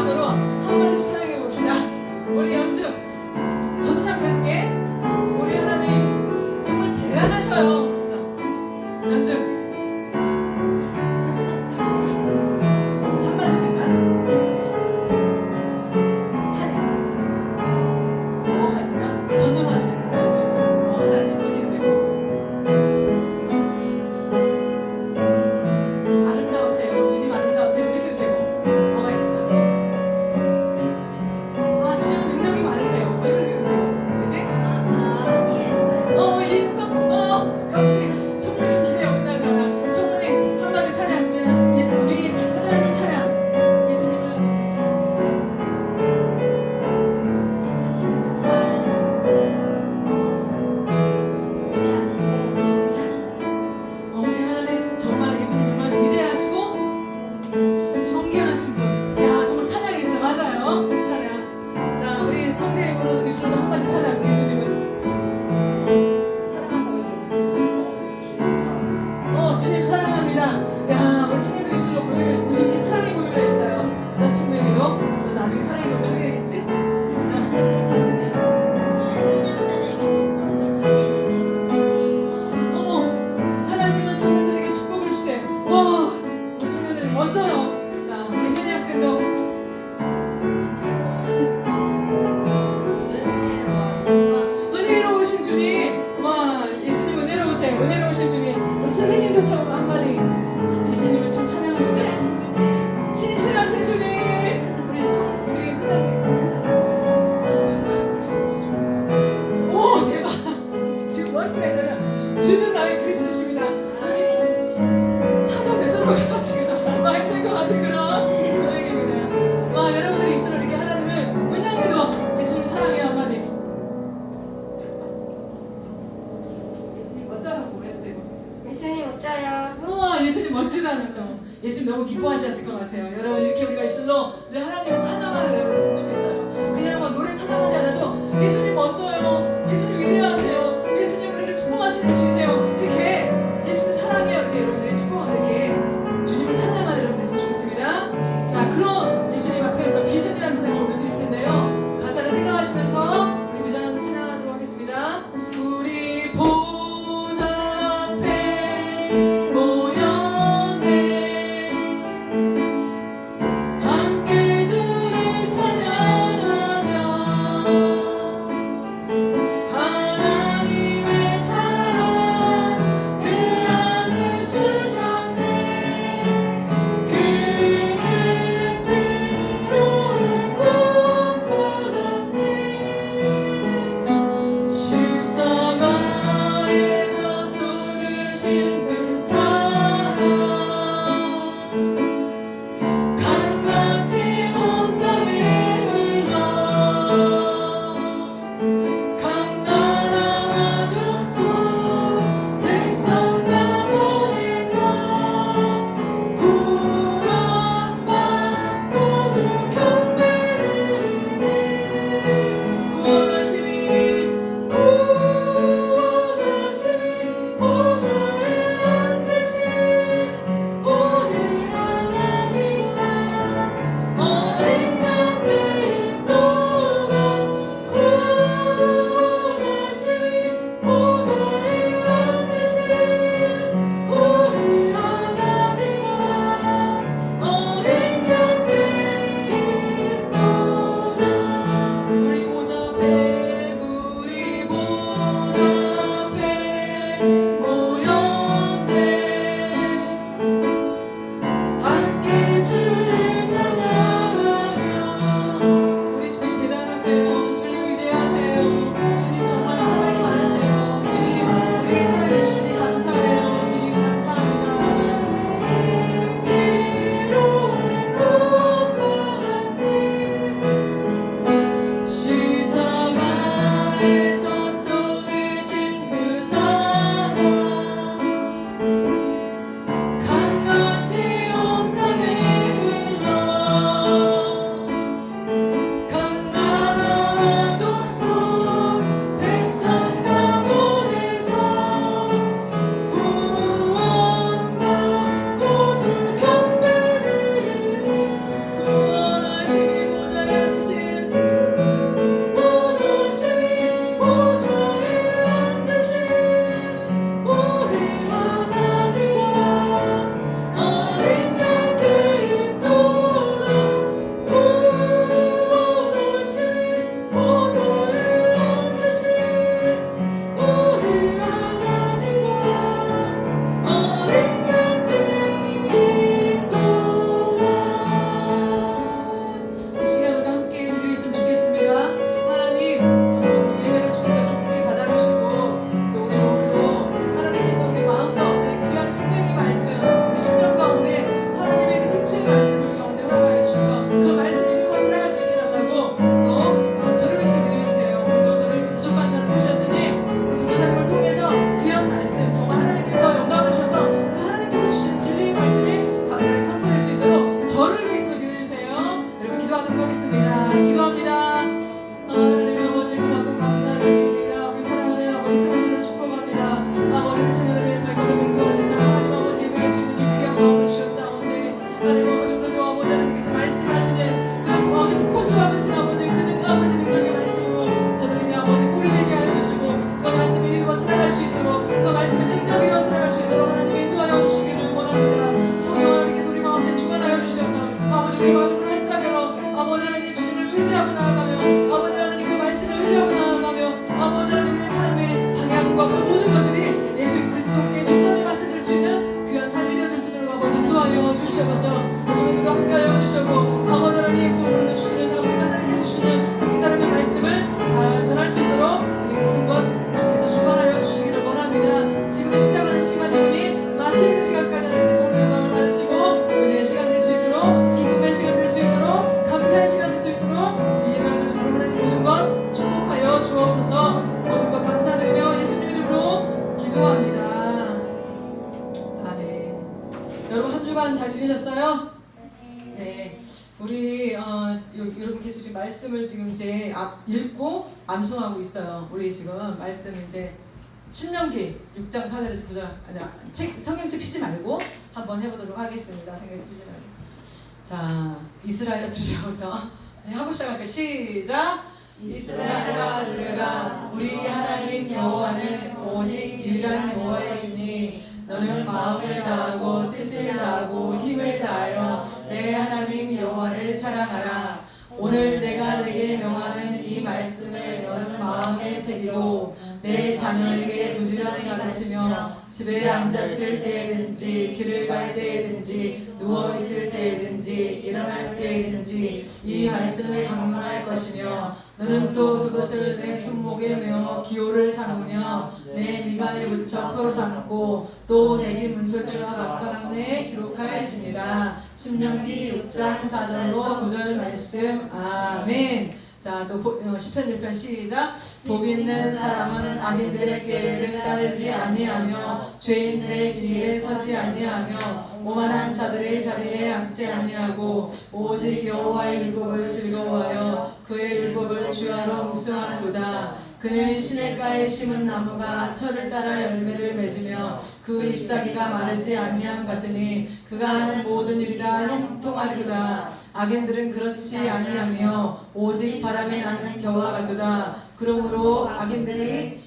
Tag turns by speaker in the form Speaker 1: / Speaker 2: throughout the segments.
Speaker 1: 단어로 한마디씩 사랑해 봅시다. 우리 연주 저도 시작할게. 우리 하나님 정말 대단하셔요. 자, 연주 한마디씩만. 찬양 뭐가 있을까? 전능하신 연주 하나님 이렇게 되고 아름다우세요. 주님 아름다우세요. 이렇게 되고 뭐가 있을까? 아 주님은 능력이 많으세요. 이렇게 되고 그치? 이해했어? 역시 청문회 기대 없나잖아. 청문회 한마디 찬양 우리 하나님 찬양 예수님을 우리 하나님 정말 예수님 정말 위대하시고 존경하신 분. 야 정말 찬양이 있어. 맞아요. 찬양. 자 우리 성대으로 유치원도 한마디 찬양. 예수님은 사랑한다고 해야 되나? 주님 사랑합니다. 야 우리 청년들 입술로 고백을 했으면 이렇게 사랑의 고백을 했어요. 여자친구에게도. 그래서 나중에 사랑의 고백을 하게 되겠지? 자 어머 하나님은 청년들에게 축복을 주세요. 와 우리 청년들 멋져요. 자 우리 혜니 학생도 은혜로우신 주님. 와 예수님 은혜로우세요. 은혜로우신 주님. 우리 선생님도 처음 한마디 예수님을 참 찬양하시죠. 신실하신 주님. 우리 회장님. 오 대박. 지금 뭐 할 때가 있냐면 주는 나의 그리스도십니다. 아니 사도 베드로가 지금 많이 된것 같은 그런 고백입니다. 와 여러분들이 입술로 이렇게 하나님을 은양에도 예수님 사랑해요 한마디. 예수님 멋져라고 해도 되고.
Speaker 2: 예수님 어쩌요?
Speaker 1: 우와 예수님 멋지다니까. 예수님 너무 기뻐하셨을 것 같아요. 여러분 이렇게 우리가 입술로 우리 하나님을 찬양하는 여러분 있으면 좋겠어요. 그냥 막 노래 찬양하지 않아도 예수님 멋져요. 예수님 위대하세요. 예수님 우리를 축복하시는 분이세요. 이렇게 예수님 사랑해요. 이렇게 여러분들이 축복하고 이렇게 주님을 찬양하는 여러분 됐으면 좋겠습니다. 자 그런 예수님 앞에 우리가 비전이라는 찬양을 올려드릴 텐데요. 가사를 생각하시면서 우리 비전 찬양하도록 하겠습니다. 우리 보좌 앞에 모였네 함께 주를 찬양 아버지 하나님께서 말씀하시는 그 아버지 폭포수와 같은 아버지 그 아버지 능력의 말씀으로 저들에게 아버지 보이게 하여 주시고 그 말씀을 입어 살아갈 수 있도록 그 말씀의 능력으로 살아갈 수 있도록 하나님 인도하여 주시기를 원합니다. 성령 하나님께서 우리 마음에 주관하여 주셔서 아버지 우리 마음을 활짝 열어 아버지 하나님 주님을 의지하고 나아가며 아버지 하나님 그 말씀을 의지하고 나아가며 아버지 하나님 의 삶의 방향과 그 모든 것들이 예수 그리스도께 초점을 맞춰줄 수 있는 귀한 삶이 되어줄 수 있도록 아버지 인도하여 주시옵소서. 오늘도 함께하여 주시고 아버지 하나님 오늘도 주시는 아버지 하나님께서 주시는 그 기다림의 말씀을 잘 전할 수 있도록 이 모든 것 주께서 주관하여 주시기를 원합니다. 지금 시작하는 시간이오니 마치는 시간까지 하나님께서 영광을 받으시고 은혜의 시간 될 수 있도록 기쁨의 시간 될 수 있도록 감사의 시간 될 수 있도록 이해를 하시고 하나님 모든 것 축복하여 주옵소서. 모든 것 감사드리며 예수님 이름으로 기도합니다. 아멘. 여러분 한 주간 잘 지내셨어요? 네. 우리 여러분 계속 지금 말씀을 지금 이제 읽고 암송하고 있어요. 우리 지금 말씀 이제 신명기 6장 4절에서 9절 책 성경책 피지 말고 한번 해보도록 하겠습니다. 성경책 피지 말고. 자, 이스라엘아 들으셔부터 하고 시작할게요. 시작. 이스라엘아 들으라. 우리 하나님 여호와는 오직 유일한 여호와이시니 너는 마음을 다하고 뜻을 다하고 힘을 다하여 내 하나님 여호와를 사랑하라. 오늘 내가 내게 명하는 이 말씀을 너는 마음에 새기고 내 자녀에게 부지런히 가르치며 집에 앉았을 때든지 길을 갈 때든지 누워있을 때든지 일어날 때든지 이 말씀을 강론할 것이며 너는 또 그것을 내 손목에 메어 기호를 삼으며 내 미간에 붙여 표로 삼고 또 내 집 문설주와 막강문에 기록할지니라. 신명기 6장 4절로 9절 말씀. 아멘. 자, 또 시편 1편 시작. 복 있는 사람은 악인들의 계를 따르지 아니하며 죄인들의 길에 서지 아니하며 오만한 자들의 자리에 앉지 아니하고 오직 여호와의 율법을 즐거워하여 그의 율법을 주야로 묵상하는도다. 그는 시냇가에 심은 나무가 철을 따라 열매를 맺으며 그 잎사귀가 마르지 아니함 같으니 그가 하는 모든 일이 다 형통하리로다. 악인들은 그렇지 아니하며 오직 바람에 나는 겨와 같도다. 그러므로 악인들의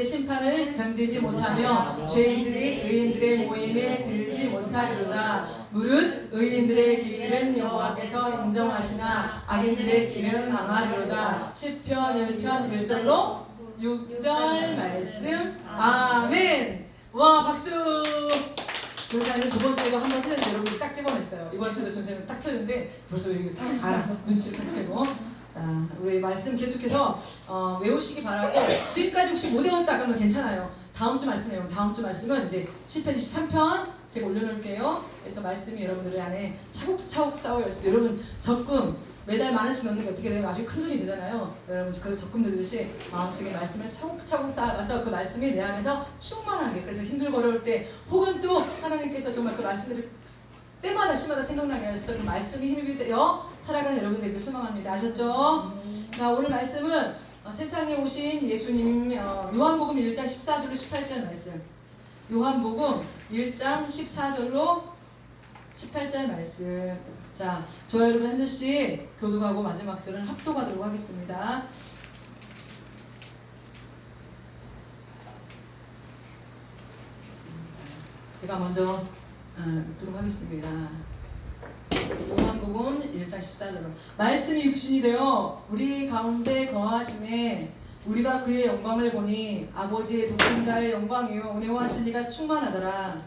Speaker 1: 심판을 견디지 못하며 죄인들이 의인들의 모임에 들지 못하리로다. 무릇 의인들의 길은 여호와께서 인정하시나 악인들의 길은 망하리로다. 시편 1편 1절로 6절 말씀. 아멘. 와, 박수. 교사님 두 번째도 한 번 틀렸는데 여러분이 딱 집어냈어요. 이번 주도 선생님 딱 틀렸는데 벌써 이렇게 딱 알아. 눈치를 딱 채고. 자, 우리 말씀 계속해서 외우시기 바라고. 지금까지 혹시 못 외웠다 그러면 괜찮아요. 다음 주 말씀이에요. 다음 주 말씀은 이제 시편 23편 제가 올려놓을게요. 그래서 말씀이 여러분들 안에 차곡차곡 쌓여 있어요. 여러분 적금 매달 만 원씩 넣는 게 어떻게 돼요? 나중에 큰 돈이 되잖아요. 여러분 그 적금 들듯이 마음속에 말씀을 차곡차곡 쌓아가서 그 말씀이 내 안에서 충만하게, 그래서 힘들고 어려울 때 혹은 또 하나님께서 정말 그 말씀들을 때마다 시마다 생각나게 하셔서 그 말씀이 힘이 되어 살아가는 여러분들에게 소망합니다. 아셨죠? 자, 오늘 말씀은 세상에 오신 예수님 요한복음 1장 14절로 18절 말씀. 요한복음 1장 14절로 18절 말씀. 자, 저와 여러분 한 절씩 교독하고 마지막 절은 합독하도록 하겠습니다. 제가 먼저 읽도록 하겠습니다. 요한복음 1장 14절로 말씀이 육신이 되어 우리 가운데 거하심에 우리가 그의 영광을 보니 아버지의 독생자의 영광이요 은혜와 진리가 충만하더라.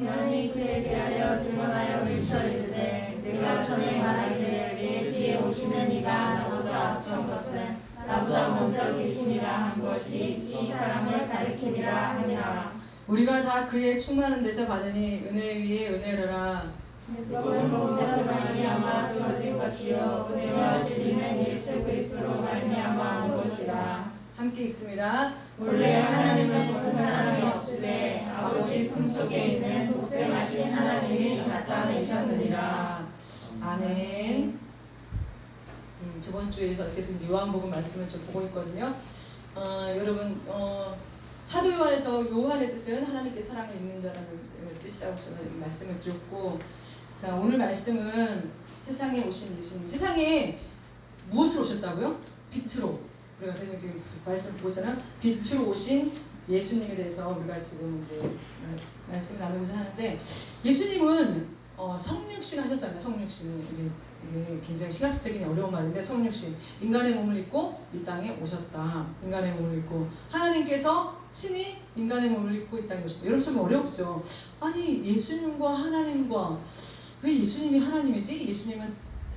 Speaker 2: 요한이 그에 대하여 증언하여 외쳐이르되 내가 전에 말하기를 내 뒤에 오시는 이가 나보다 앞선 것은 나보다 먼저 계심이라 한 것이 이 사람을 가리키리라 하니라.
Speaker 1: 우리가 다 그의 충만한 데서 받으니 은혜 위에 은혜로라.
Speaker 2: 율법은 모세로 말미암아 주어진 것이요 은혜와 진리는 예수 그리스도로 말미암아 온 것이라.
Speaker 1: 함께 있습니다.
Speaker 2: 원래 하나님은 본 사람이 없으되 아버지 품속에 있는 독생하신 하나님이 나타내셨느니라.
Speaker 1: 아멘. 저번 주에 계속 요한복음 말씀을 좀 보고 있거든요. 여러분 사도 요한에서 요한의 뜻은 하나님께 사랑을 있는 자라는 뜻이라고 저는 말씀을 드렸고, 자 오늘 말씀은 세상에 오신 예수님, 세상에 무엇으로 오셨다고요? 빛으로. 우리가 계속 지금 말씀 보고 있잖아요. 빛으로 오신 예수님에 대해서 우리가 지금 이제 말씀을 나누고자 하는데, 예수님은 성육신 하셨잖아요. 성육신, 이제 이게 굉장히 신학적인 어려운 말인데, 성육신, 인간의 몸을 입고 이 땅에 오셨다. 인간의 몸을 입고 하나님께서 친히 인간의 몸을 입고 이 땅에 오셨다. 여러분 좀 어렵죠? 아니 예수님과 하나님과, 왜 예수님이 하나님이지? 예수님은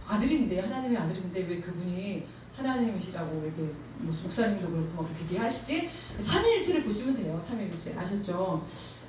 Speaker 1: 아들인데, 하나님의 아들인데 왜 그분이 하나님이시라고 이렇게 목사님도 그렇고 막 그렇게 얘기하시지? 삼위일체를 보시면 돼요. 삼위일체 아셨죠?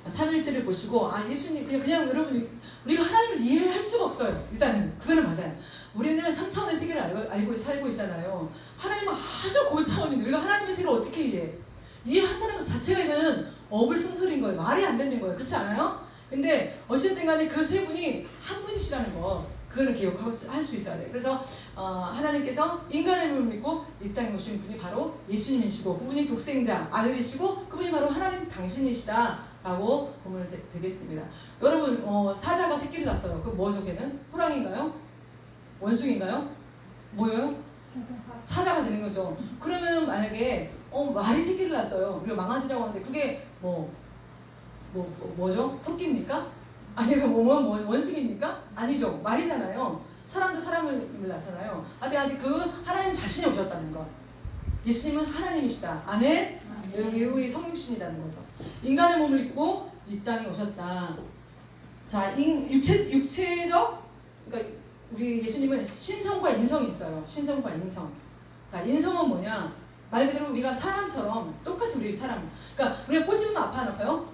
Speaker 1: 삼위일체를 보시고, 아 예수님 그냥 여러분, 우리가 하나님을 이해할 수가 없어요. 일단은 그거는 맞아요. 우리는 3차원의 세계를 알고 살고 있잖아요. 하나님은 아주 고차원인데 우리가 하나님의 세계를 어떻게 이해한다는 것 자체가 이거는 어불성설인 거예요. 말이 안 되는 거예요. 그렇지 않아요? 근데 어쨌든 간에 그 세 분이 한 분이시라는 거, 그거는 기억할 수 있어야 돼요. 그래서 하나님께서 인간의 몸을 믿고 이 땅에 오신 분이 바로 예수님이시고, 그분이 독생자 아들이시고, 그분이 바로 하나님 당신이시다 라고 보면 되겠습니다. 여러분 사자가 새끼를 낳았어요. 그 뭐죠? 걔는 호랑이인가요? 원숭이인가요? 뭐예요? 사자가 되는 거죠. 그러면 만약에 말이 새끼를 낳았어요. 우리가 망아지라고 하는데 그게 뭐죠? 토끼입니까? 아니면 원숭이입니까? 아니죠. 말이잖아요. 사람도 사람을 낳잖아요. 아직 그 하나님 자신이 오셨다는 거. 예수님은 하나님이시다. 아멘. 여기 성육신이라는 거죠. 인간의 몸을 입고 이 땅에 오셨다. 자, 육체적, 그러니까 우리 예수님은 신성과 인성이 있어요. 신성과 인성. 자, 인성은 뭐냐? 말 그대로 우리가 사람처럼 똑같은 우리 사람. 그러니까 우리가 꼬집으면 안 아파요?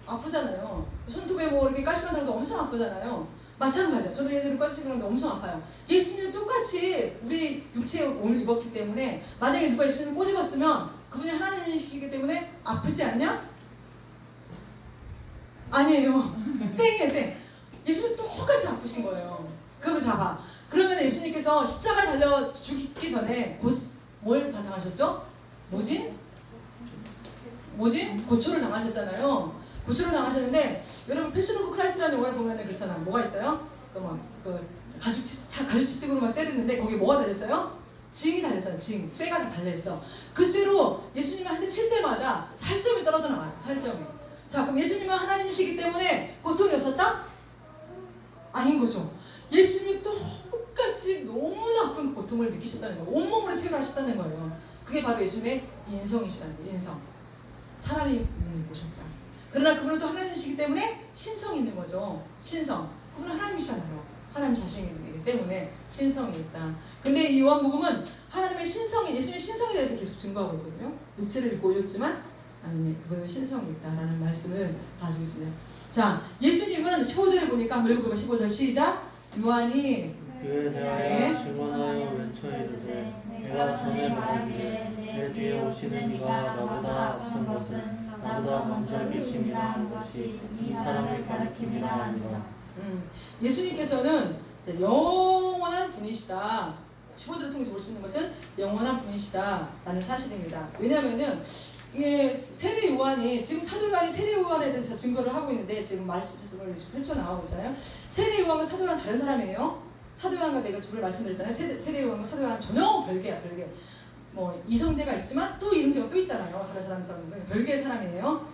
Speaker 1: 아프잖아요. 손톱에 뭐 이렇게 가시만 들어도 엄청 아프잖아요. 마찬가지야. 저도 예전에 가시면 엄청 아파요. 예수님은 똑같이 우리 육체의 몸을 입었기 때문에, 만약에 누가 예수님을 꼬집었으면 그분이 하나님이시기 때문에 아프지 않냐? 아니에요. 땡이에요, 땡. 예수님 똑같이 아프신 거예요. 그걸 잡아. 그러면 예수님께서 십자가 달려 죽기 전에 뭘 당하셨죠? 고초를 당하셨잖아요. 고초를 당하셨는데, 여러분 패션 오브 크라이스트라는 영화를 보면은 그렇잖아요. 뭐가 있어요? 가죽치직으로만 때리는데 거기에 뭐가 달렸어요? 징이 달렸잖아요. 쇠가 다 달려있어. 그 쇠로 예수님이 한 대 칠 때마다 살점이 떨어져 나와요. 살점이. 자, 그럼 예수님은 하나님이시기 때문에 고통이 없었다? 아닌 거죠. 예수님이 똑같이 너무 나쁜 고통을 느끼셨다는 거예요. 온몸으로 체험하셨다는 거예요. 그게 바로 예수님의 인성이시라는 거예요. 인성. 사람이 보셨다. 그러나 그분은 또 하나님이시기 때문에 신성이 있는 거죠. 신성. 그분은 하나님이시잖아요. 하나님 자신이기 때문에 신성이 있다. 근데 이 요한복음은 하나님의 신성이, 예수님의 신성에 대해서 계속 증거하고 있거든요. 육체를 입고 오셨지만 아니, 그분은 신성이 있다라는 말씀을 가지고 있습니다. 자, 예수님은 15절에 보니까 한번 읽어볼까요? 15절 시작. 요한이
Speaker 3: 그에 대하여 증언하여 외쳐 이르되 내가 전에 말하기를 내 뒤에 오시는 이가 나보다 앞선 것은 나보다 먼저 계심이라 한 것이 이 사람을 가리킴이라 하니라.
Speaker 1: 예수님께서는 영원한 분이시다. 15절을 통해서 볼 수 있는 것은 영원한 분이시다 라는 사실입니다. 왜냐하면은 이게 세례 요한이, 지금 사도 요한이 세례 요한에 대해서 증거를 하고 있는데, 지금 말씀을 펼쳐나가고 있잖아요. 세례 요한과 사도 요한 다른 사람이에요. 사도 요한과 내가 주를 말씀드렸잖아요. 세례 요한과 사도 요한 전혀 별개야, 별개. 뭐 이성제가 있지만 또 이성제가 또 있잖아요. 다른 사람처럼 별개의 사람이에요.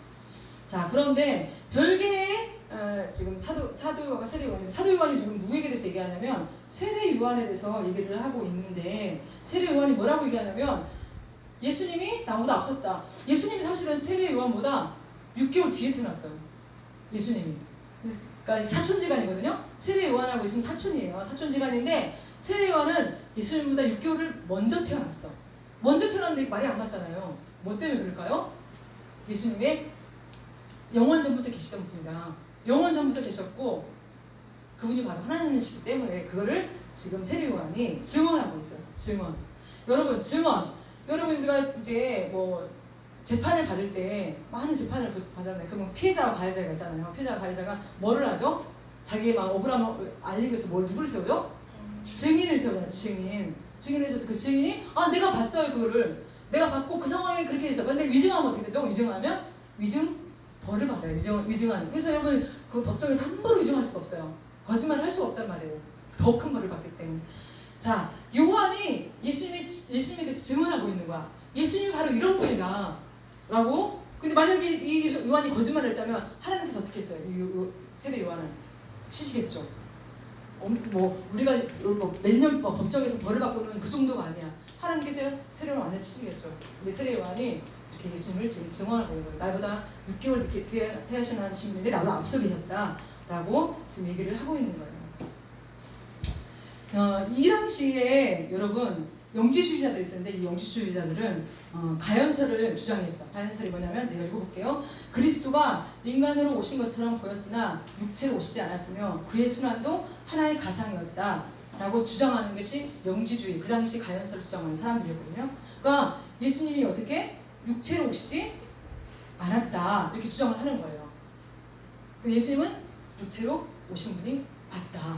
Speaker 1: 자, 그런데 별개의 지금 사도 요한과 세례 요한이, 사도 요한이 지금 누구에게 대해서 얘기하냐면 세례 요한에 대해서 얘기를 하고 있는데, 세례 요한이 뭐라고 얘기하냐면 예수님이 나보다 앞섰다. 예수님이 사실은 세례 요한보다 6개월 뒤에 태어났어요. 예수님이. 그러니까 사촌지간이거든요. 세례 요한하고 예수님 사촌이에요. 사촌지간인데 세례 요한은 예수님보다 6개월을 먼저 태어났어. 먼저 태어났는데 말이 안 맞잖아요. 뭐 때문에 그럴까요? 예수님의 영원 전부터 계시던 분이다. 영원 전부터 계셨고 그분이 바로 하나님이시기 때문에 그거를 지금 세례 요한이 증언하고 있어요. 증언. 여러분 증언. 여러분들가 이제 뭐 재판을 받을 때 많은 재판을 받잖아요. 그러면 피해자와 가해자가 있잖아요. 피해자와 가해자가 뭐를 하죠? 자기의 막 억울함을 알리기 위해서 누구를 세우죠? 증인을 세우잖아요. 증인을 세워서 그 증인이 내가 봤어요 그거를. 내가 받고 그 상황에 그렇게 되죠. 근데 위증하면 어떻게 되죠? 위증하면 위증 벌을 받아요. 위증하는. 그래서 여러분 그 법정에서 함부로 위증할 수가 없어요. 거짓말을 할 수가 없단 말이에요. 더 큰 벌을 받기 때문에. 자, 요한이 예수님에 대해서 증언하고 있는 거야. 예수님이 바로 이런 분이다 라고. 근데 만약에 이 요한이 거짓말을 했다면 하나님께서 어떻게 했어요? 이 세례 요한을 치시겠죠. 뭐 우리가 몇 년 법정에서 벌을 받고는 그 정도가 아니야. 하나님께서 세례 요한 완전 치시겠죠. 근데 세례 요한이 이렇게 예수님을 지금 증언하고 있는 거예요. 나보다 6개월 늦게 태어나신 분인데 나보다 앞서 계셨다 라고 지금 얘기를 하고 있는 거예요. 이 당시에 여러분 영지주의자들이 있었는데 이 영지주의자들은 가연설을 주장했어. 가연설이 뭐냐면 내가 읽어볼게요. 그리스도가 인간으로 오신 것처럼 보였으나 육체로 오시지 않았으며 그의 순환도 하나의 가상이었다 라고 주장하는 것이 영지주의, 그 당시 가연설을 주장하는 사람들이었거든요. 그러니까 예수님이 어떻게 육체로 오시지 않았다 이렇게 주장을 하는 거예요. 예수님은 육체로 오신 분이 맞다.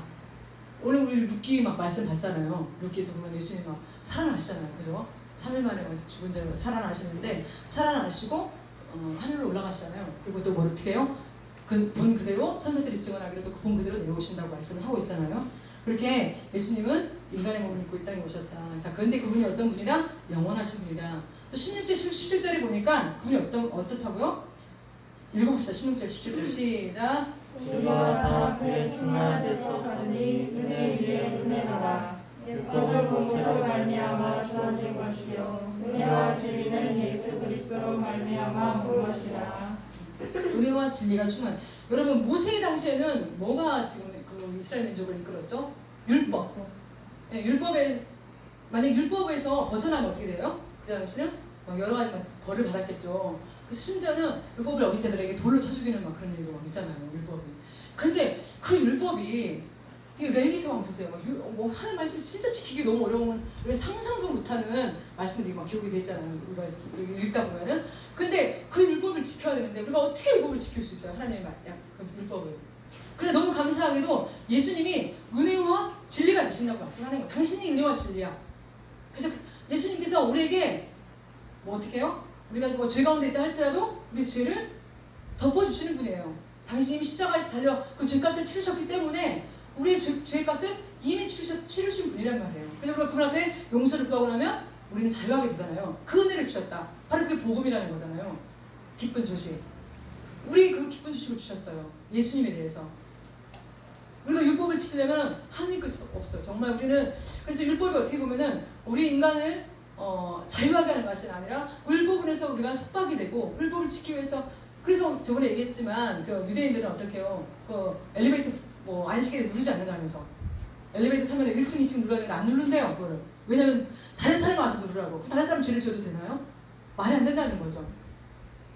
Speaker 1: 오늘 우리 루키 막 말씀 봤잖아요. 루키에서 보면 예수님 막 살아나시잖아요. 그죠? 3일 만에 죽은 자가 살아나시는데 살아나시고 하늘로 올라가시잖아요. 그리고 또 뭐 어떻게 해요? 그 본 그대로 천사들이 증언하기로 또 그 본 그대로 내려오신다고 말씀을 하고 있잖아요. 그렇게 예수님은 인간의 몸을 입고 이 땅에 오셨다. 자, 그런데 그분이 어떤 분이다? 영원하신 분이다. 또 16절, 17절에 보니까 그분이 어떻다고요? 읽어봅시다. 16절, 17절 시작.
Speaker 3: 우리가 다 그의 충만한 데서 받으니 은혜 위에 은혜로라. 율법은 모세로 말미암아 주어진 것이요 은혜와 진리는 예수 그리스도로 말미암아 온 것이라.
Speaker 1: 은혜와 진리가 충만. 여러분 모세 당시에는 뭐가 지금 그 이스라엘 민족을 이끌었죠? 율법. 네, 율법에 만약 율법에서 벗어나면 어떻게 돼요? 그 당시는 여러 가지 벌을 받았겠죠. 그래서 심지어는 율법을 어긴 자들에게 돌로 쳐 죽이는 막 그런 일도 막 있잖아요. 율법이. 근데 그 율법이 레위기서만 보세요. 뭐 하는 말씀 진짜 지키기 너무 어려운, 우리가 상상도 못하는 말씀들이 막 기록이 되잖아요. 우리가 읽다 보면은. 근데 그 율법을 지켜야 되는데 우리가 어떻게 율법을 지킬 수 있어요? 하나님의 그 율법을. 근데 너무 감사하게도 예수님이 은혜와 진리가 되신다고 말씀하는 거예요. 당신이 은혜와 진리야. 그래서 예수님께서 우리에게 뭐 어떻게 해요? 우리가 뭐 죄 가운데 있다 할지라도 우리 죄를 덮어주시는 분이에요. 당신이 십자가에서 달려 그 죄값을 치르셨기 때문에 우리의 죄값을 이미 치르신 분이란 말이에요. 그래서 우리가 그분 앞에 용서를 구하고 나면 우리는 자유하게 되잖아요. 그 은혜를 주셨다. 바로 그게 복음이라는 거잖아요. 기쁜 소식. 우리 그 기쁜 소식을 주셨어요. 예수님에 대해서. 우리가 율법을 지키려면 하나님 끝이 없어요. 정말 우리는. 그래서 율법이 어떻게 보면은 우리 인간을 자유하게 하는 것이 아니라 율법을 해서 우리가 속박이 되고 율법을 지키기 위해서. 그래서 저번에 얘기했지만 그 유대인들은 어떻게 해요? 그 엘리베이터 뭐 안식일에 누르지 않는다면서. 엘리베이터 타면 1층 2층 눌러야 되는데 안 누른대요. 그거를. 왜냐면 다른 사람이 와서 누르라고. 다른 사람 죄를 지어도 되나요? 말이 안 된다는 거죠.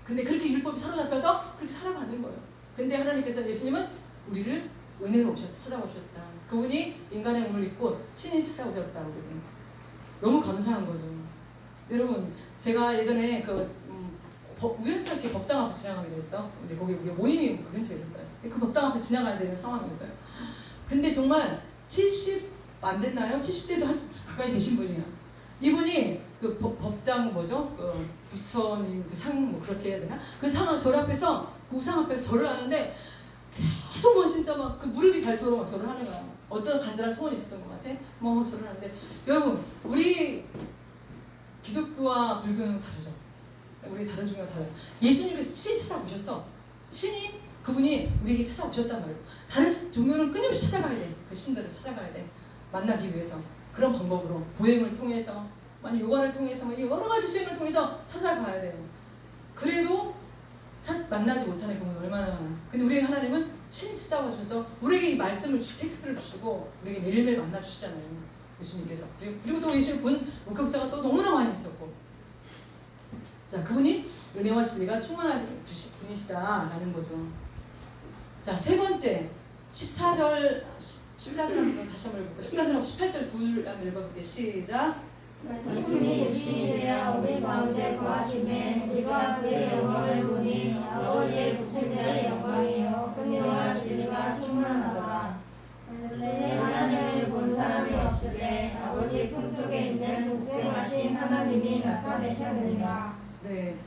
Speaker 1: 근데 그렇게 율법이 사로잡혀서 그렇게 살아가는 거예요. 근데 하나님께서 예수님은 우리를 은혜로 찾아오셨다. 그분이 인간의 몸을 입고 친히 찾아오셨다. 너무 감사한 거죠. 여러분, 제가 예전에 우연찮게 법당 앞을 지나가게 됐어. 근데 거기 우리 모임이 그 근처에 있었어요. 그 법당 앞을 지나가야 되는 상황이었어요. 근데 정말 70 안 됐나요? 70대도 가까이 되신 분이에요. 이분이 그 법당 뭐죠? 그 부처님 그 상 뭐 그렇게 해야 되나? 그 상 절 앞에서 그 우상 앞에서 절을 하는데 계속 뭐 진짜 막 그 무릎이 닳도록 막 절을 하는 거야. 어떤 간절한 소원이 있었던 것 같아? 뭐 절을 하는데 여러분 우리 기독교와 불교는 다르죠. 우리 다른 종교가 달라요. 예수님께서 친히 찾아오셨어. 친히 그분이 우리에게 찾아오셨단 말이에요. 다른 종교는 끊임없이 찾아가야 돼. 그 신들을 찾아가야 돼. 만나기 위해서. 그런 방법으로 보행을 통해서 아니 요가를 통해서 여러 가지 수행을 통해서 찾아가야 돼요. 그래도 만나지 못하는 경우는 얼마나 많아. 근데 우리 하나님은 친히 찾아오셔서 우리에게 이 말씀을 텍스트를 주시고 우리에게 매일매일 만나 주시잖아요. 예수님께서. 그리고 또 예수님 본 목격자가 또 너무나 많이 있었고. 자, 그분이 은혜와 진리가 충만하신 분이시다라는 거죠. 자, 세 번째 14절 한번 다시 한번 읽어볼게요. 14절하고 18절 두 줄 한번 읽어볼게요. 시작.
Speaker 2: 말씀이 육신이 되어 우리 가운데 거하심에 우리가 그의 영광을 보니 아버지의 독생자의 영광이요 은혜와 진리가 충만하더라. 원래 하나님을 본 사람이 없을 때 아버지의 풍속 속에 있는 복생하신 하나님이 나타내셨느니라.
Speaker 1: 네.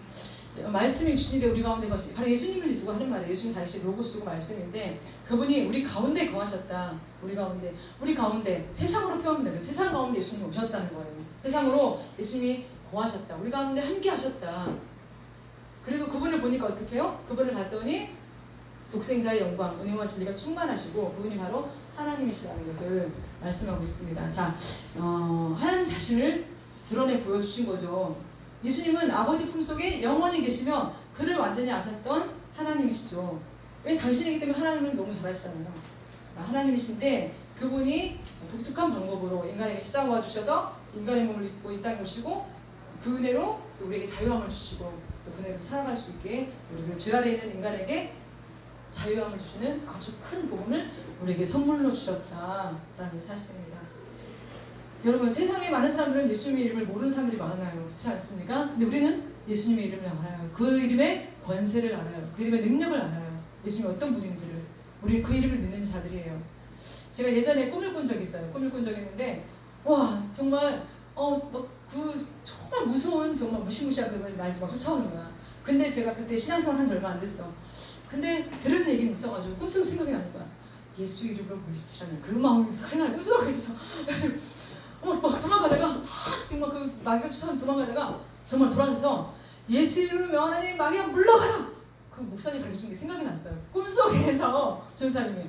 Speaker 1: 말씀이 주님인데 우리 가운데 바로 예수님을 두고 하는 말이에요. 예수님 자신이 로고스고 말씀인데 그분이 우리 가운데 거하셨다. 우리 가운데 세상으로 표현합니다. 그 세상 가운데 예수님이 오셨다는 거예요. 세상으로 예수님이 거하셨다. 우리 가운데 함께 하셨다. 그리고 그분을 보니까 어떻게 해요? 그분을 봤더니 독생자의 영광, 은혜와 진리가 충만하시고 그분이 바로 하나님이시라는 것을 말씀하고 있습니다. 자, 하나님 자신을 드러내 보여주신 거죠. 예수님은 아버지 품속에 영원히 계시며 그를 완전히 아셨던 하나님이시죠. 왜 당신이기 때문에 하나님은 너무 잘 아시잖아요. 하나님이신데 그분이 독특한 방법으로 인간에게 십자가 주셔서 인간의 몸을 입고 이 땅에 오시고 그 은혜로 우리에게 자유함을 주시고 또 그 은혜로 살아갈 수 있게 우리를 죄 아래 있는 인간에게 자유함을 주시는 아주 큰 복음을 우리에게 선물로 주셨다라는 사실입니다. 여러분 세상에 많은 사람들은 예수님의 이름을 모르는 사람들이 많아요. 그렇지 않습니까? 근데 우리는 예수님의 이름을 알아요. 그 이름의 권세를 알아요. 그 이름의 능력을 알아요. 예수님이 어떤 분인지를. 우리 그 이름을 믿는 자들이에요. 제가 예전에 꿈을 꾼 적이 있어요. 꿈을 꾼 적이 있는데 와 정말 그 정말 무서운 정말 무시무시한 그거 날지 막 쫓아오는 거야. 근데 제가 그때 신앙생활 한 지 얼마 안 됐어. 근데 들은 얘기는 있어가지고 꿈속에 생각이 나는 거야. 예수 이름으로 물리치라는 그 마음이 생각이 꿈속에 있어. 그래서 막 도망가다가 정말 그 마귀가 쫓아오는 도망가다가 정말 돌아서서 예수 이름으로 명하나니 마귀야 물러가라. 그 목사님 가르쳐준 게 생각이 났어요. 꿈속에서 전사님이.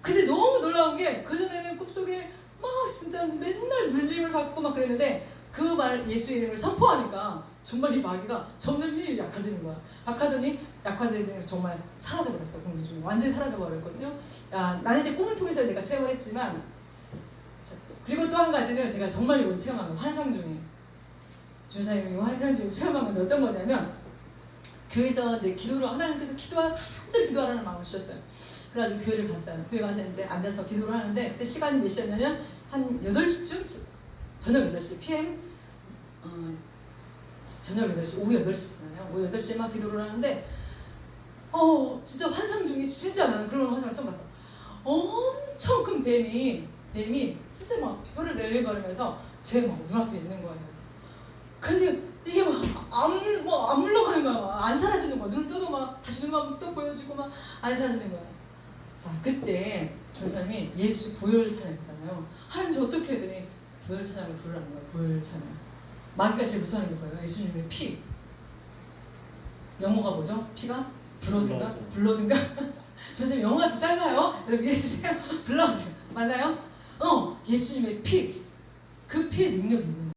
Speaker 1: 근데 너무 놀라운 게 그전에는 꿈속에 막 진짜 맨날 물림을 받고 막 그랬는데 그 말 예수 이름을 선포하니까 정말 이 마귀가 점점 힘이 약해지는 거야. 약하더니 약화되서 정말 사라져버렸어. 공기 중에 완전히 사라져버렸거든요. 나는 이제 꿈을 통해서 내가 체험을 했지만 그리고 또 한 가지는 제가 정말 이거 체험한 거 환상 중에 준사님이 환상 중에 체험한 건데 어떤 거냐면 교회에서 이제 기도를 하나님께서 간절히 기도하라는 마음을 주셨어요. 그래가지고 교회를 갔어요. 교회 가서 이제 앉아서 기도를 하는데 그때 시간이 몇 시였냐면 한 8시쯤 저녁 8시 PM 저녁 8시 오후 8시잖아요. 오후 8시에 막 기도를 하는데 진짜 환상 중에 진짜 나는 그런 환상을 처음 봤어. 엄청 큰 뱀이 진짜 막 혀를 내리거리면서 제 막 눈앞에 있는 거예요. 근데 이게 막 안 물러가는 거야. 안 사라지는 거야. 눈을 떠도 막 다시 눈만 또 보여주고 막 안 사라지는 거야. 자 그때 전사님이 예수 보혈 찬양했잖아요. 하나님 저 어떻게 해야 되니 보혈 찬양을 부르라는 거예요. 보혈 찬양. 마귀가 제일 무서워하는 게 뭐예요? 예수님의 피. 영어가 뭐죠? 피가? 블러드인가? 전사님 영어가 좀 짧아요. 여러분 이해해주세요. 블러드 맞나요? 예수님의 피. 그 피의 능력이 있는